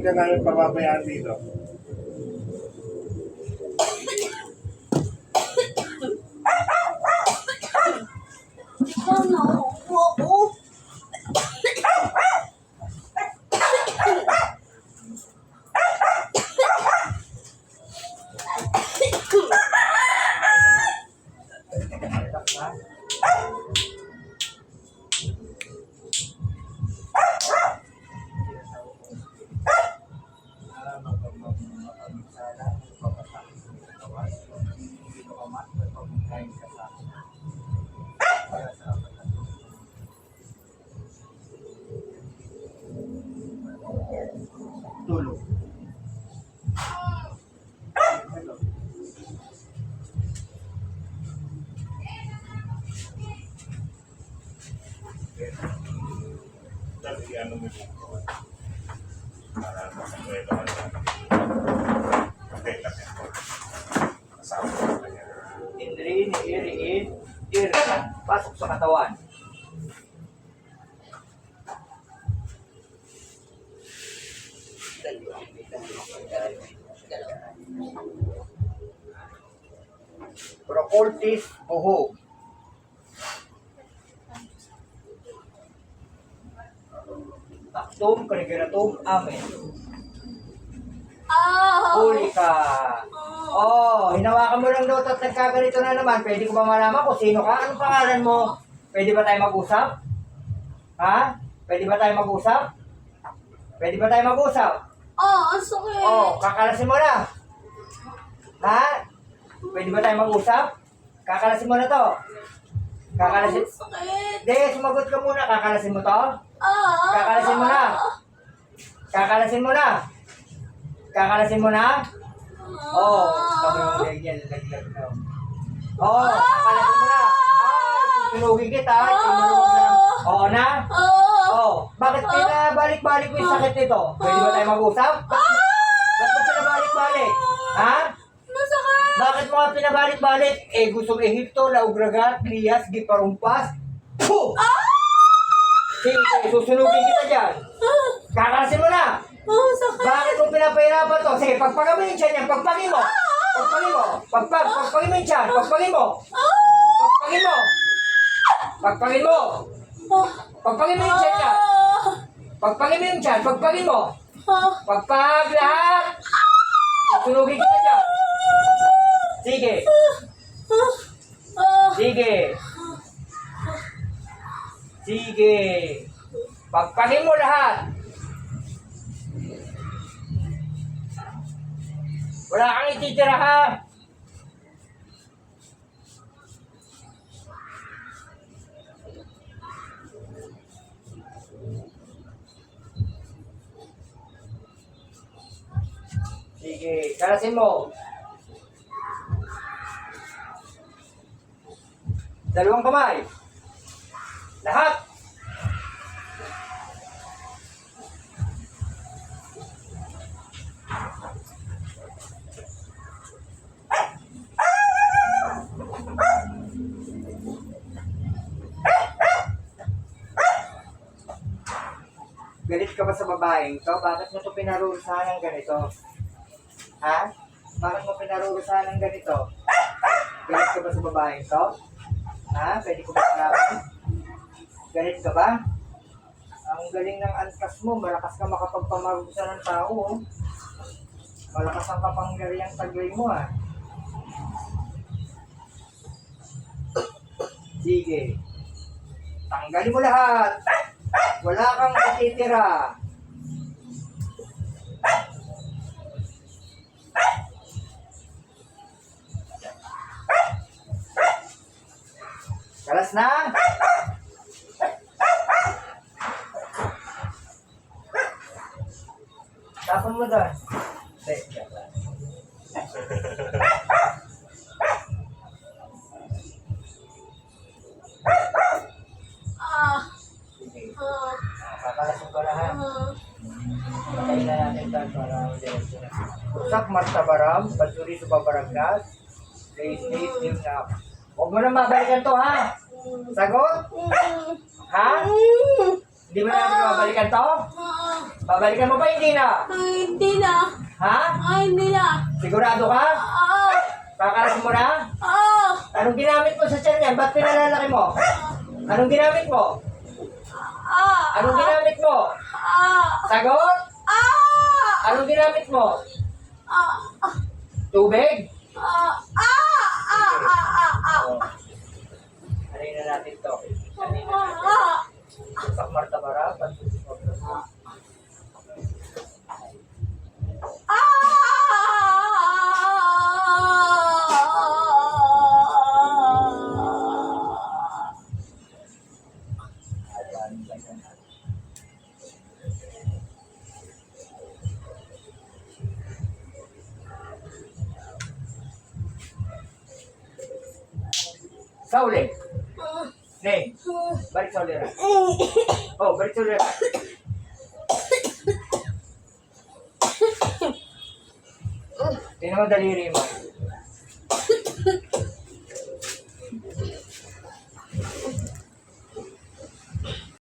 Hindi ka namin pababayaan dito. Tulog. Dali, ano mo yung para masakwelo ka na. Okay, kasi po. Kasama ko na yan. Indri, niiriin, pasok sa katawan. Procoltis, buhog. Taktum, kaligeratum, amen. Huli ka. Oh, hinawakan mo lang daw at nagkaganito na naman. Pwede ko ba malaman kung sino ka? Anong pangalan mo? Pwede ba tayo mag-usap? Ha? Pwede ba tayo mag-usap? Pwede ba tayo mag-usap? Ang sakit. Oh, kakalasin mo na. Ha? Pwede ba tayo mag-usap? Kakalasin mo na to. Kakalasin. Ang sakit. Hindi, sumagot ka muna. Kakalasin mo to. Kakalasin mo na. Kakalasin mo na. Kakalasin mo na. Oh, kami yung legyan. Laglag na. Oh, kakalasin mo na. Susunugin kita. Sumunod na. Oo na? Oh, bakit pinabalik-balik mo yung sakit nito? Pwede ba tayo mag-usap? Ba't mo pinabalik-balik? Ha? Masakit. Bakit mo nga pinabalik-balik? Gustong Ehipto, Laugragat, Lias, Giparumpas. Puh! Sige, susunugin kita dyan. Kakalasin mo na. Sakit. Bakit mo pinapahirapan to? Sige, pagpagin mo yung tiyan yan. Pagpagin mo. Pagpagin mo. Pagpagin mo yung tiyan. Pagpagin mo. Pagpagin mo. Pagpagin mo. Pagpagin mo yung tiyan yan. Pagpagin mo yung tiyan. Pagpagin mo. Pagpag lahat. Susunugin kita dyan. Sige. Sige. Sige. Pagpagin mo lahat. Wala kang ititira ha. Sige, kalasin mo. Dalawang kamay. Lahat. Galit ka ba sa babaeng to? Bakit mo ito pinarurusahan ng ganito? Ha? Bakit mo pinarurusahan ng ganito? Galit ka ba sa babaeng to? Ha? Pwede ko ba malaman? Galit ka ba? Ang galing ng antas mo, malakas ka makapagpamarusa ng tao. Oh. Malakas ang kapangyarihang taglay mo ah. Sige. Tanggalin mo lahat. Wala kang ititira. Kalas na. Tapon mo doon. Kakalasin ko na ha. Patayin na natin ito para diretso na. Usak, martabaram, pansuri sa babaranggas, place, live na. Huwag mo na mabalikan to ha. Sagot? Ha? Hindi mo na natin mabalikan to? Babalikan mo ba hindi na? Ay, hindi na. Ha? Ay, hindi na. Sigurado ka? Oo. Kakalasin mo na? Oo. Anong ginamit mo sa tiyan niya? Ba't pinalalaki mo? Anong ginamit mo? Anong ginamit mo? Sagot? Anong ginamit mo? Tubig? Alin na natin to. Alin na natin. Sak martabara. Sa uli. Ne, balik sa uli. Oh, balik sa uli. Tingnan mo daliri mo.